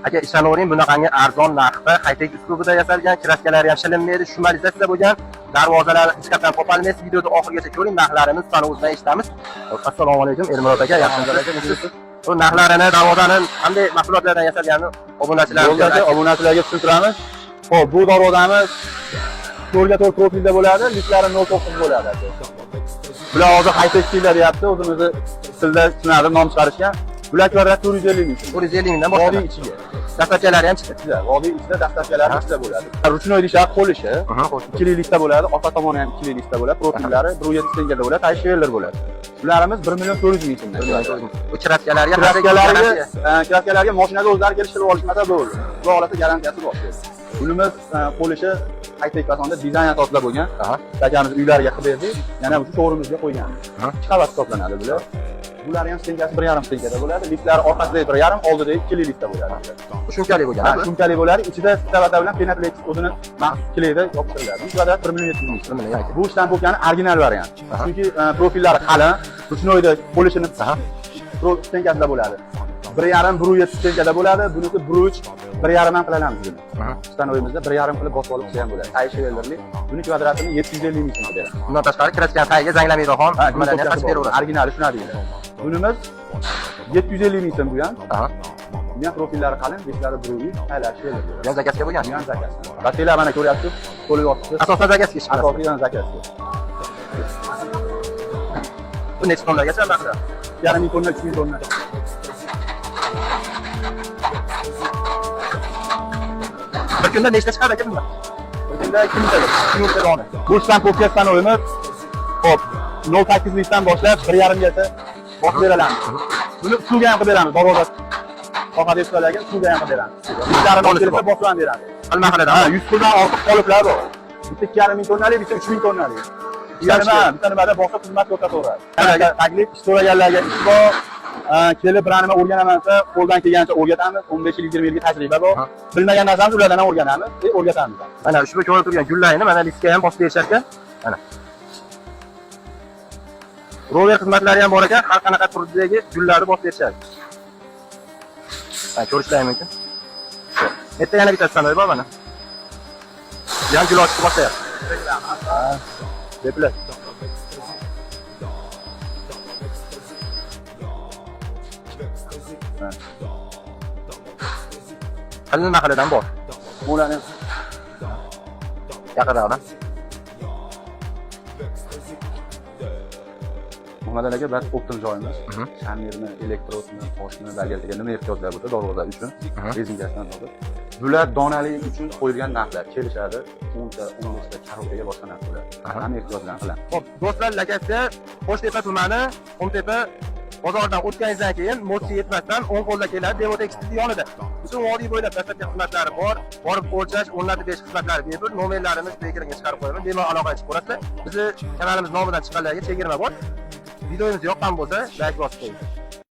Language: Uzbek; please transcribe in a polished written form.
aka ishonavering, bunaqangi arzon narxda high-tech uslubida yasalgan, kraskalari ham shilinmaydi, shumalizatsiya bo'lgan, darvozalar hech qachon qo'polmaysiz. Videoni oxirigacha ko'ring, narxlarini sanovidan eshitamiz. Assalomu alaykum, Ermurod aka, yaxshimisiz? Bu narxlarini, darvozani qanday mahsulotlardan yasalganini obunachilarga tushuntiramiz. Xo'p, bu darvozamiz 4x4 profilda bo'ladi, liklari 0.9 bo'ladi. Bular hozir high-tech stilda deyapti, o'zimizni tilda tushunadi, nom chiqarishgan. Bular kvadrat 450 ming. 450 mingdan boshlanadi. Vodiy ichiga. Dastafkalari ham ichida. Vodiy ichida dastafkalari ichida bo'ladi. Ruchnoy idishlar qo'lishi 2 likda bo'ladi, orqa tomoni ham 2 likda bo'ladi, profillari 1.7 tengada bo'ladi, tayshveller bo'ladi. Bularimiz 1.400 ming so'mdan. Bu kraskalarga mashinada o'zlari kelishtirib olishmasa bo'ldi. Bu holatda garantiyasi bor. Bunimiz qo'lishi high-tech fasonda dizayn asosida bo'lgan. Akamiz uylariga qilib berdik, yana shu showroomimizga qo'ygan. 2 qavat hisoblanadi bular. Bular ham stenkasi 1.5 stenkada bo'ladi. Liklari orqasida 1.5, oldida 2 likda bo'ladi. Shunkali bo'lgan. Ha, shunkali bo'ladi. Ichida stavata bilan penatlex o'zini kilida yopishtiriladi. Bu kvadrat 1.7 ming. Bu shtampokani original variant. Chunki profillari qalin, ruchnoyda qo'lishini stenkasida bo'ladi. 1.5 1.7 stenkada bo'ladi. Bunisi 1.3 1.5 ham qilamiz buni. Stanoyimizda 1.5 qilib bosib olib qilsa ham bo'ladi. Tayshvellerli. Buni kvadratini 750 ming so'mga beradi. Bundan tashqari kraskani tagiga zanglamaydigan nimalarni ham qilib beraveradi. Originali shuna deydi. Bunimiz 750 ming so'm bu ham. Bu ham profillari qalin, liklari 1.3, tayshveller. Yan zakasga bo'lgan. Yan zakas. Battelar mana ko'ryapsiz, qo'lga yotibdi. Asosan zakasga chiqadi. Asosan zakasga. Bu necha tonlargacha narxi? 1.5 ming tonna, 3 ming tonna. Bir kunda nechta chiqadi aka bundan? Bir kunda 2 mingta. 2 mingta dona. Bu shtampokka stanoyimiz. Hop, 0.8 likdan boshlab 1.5 gacha bosib beramiz. Buni suvga ham qilib beramiz, darvoza. Orqada ishlarga suvga ham qilib beramiz. Ishlarini olib kelib bosib ham beramiz. Xilma-xilada. Ha, 100 puldan ortiq qoliplar bor. Bitta 2.5 ming tonnalik, bitta 3 ming tonnalik. Bitta nimada boshqa xizmat ko'rsataveradi. Taklif so'raganlarga ish bor. Kelib bir nima o'rganaman desa, qo'ldan kelgancha o'rgatamiz. 15 yil 20 yilga tajriba bor. Bilmagan narsani ulardan ham o'rganamiz, o'rgatamiz. Mana ushbu ko'rib turgan gullarni mana liskka ham bosib berishar ekan. Mana. Rover xizmatlari ham bor ekan, har qanaqa turdagi gullarni bosib berishadi. Ha, ko'rishlaring mumkin. Yerda yana bitta stanoy bor mana. Yan gul ochib boshlayapti. Deplar. Qalin mahaladan bor. Bularni yaqinroqdan. Muhammadalaga bir o'ptim joyimiz. Shamirni, elektrodni, toshni, balgarga nima ehtiyojlar bo'lsa darvoza uchun, rezinkasidan tortib. Bular donalik uchun qo'yilgan narxlar kelishadi. 10 ta, 15 ta karokaga boshqa narxlar. Hamma ehtiyojdan qiladi. Xo'p, do'stlar, lakasi Qo'shtepa tumani, Qumtepa bozordan o'tganingizdan keyin mo'lchi yetmasdan 10 qo'lda keladi, Devotex yonida. Butun vodiy bo'ylab dastlabki xizmatlari bor. Borib o'lchash, o'rnatib berish xizmatlari bepul. Nomerlarimiz ekranga chiqarib qo'yaman. Bemalol aloqaga chiqib ko'rasizlar. Bizni kanalimiz nomidan chiqqanlarga chegirma bor. Videomiz yoqqan bo'lsa, like bosib qo'ying.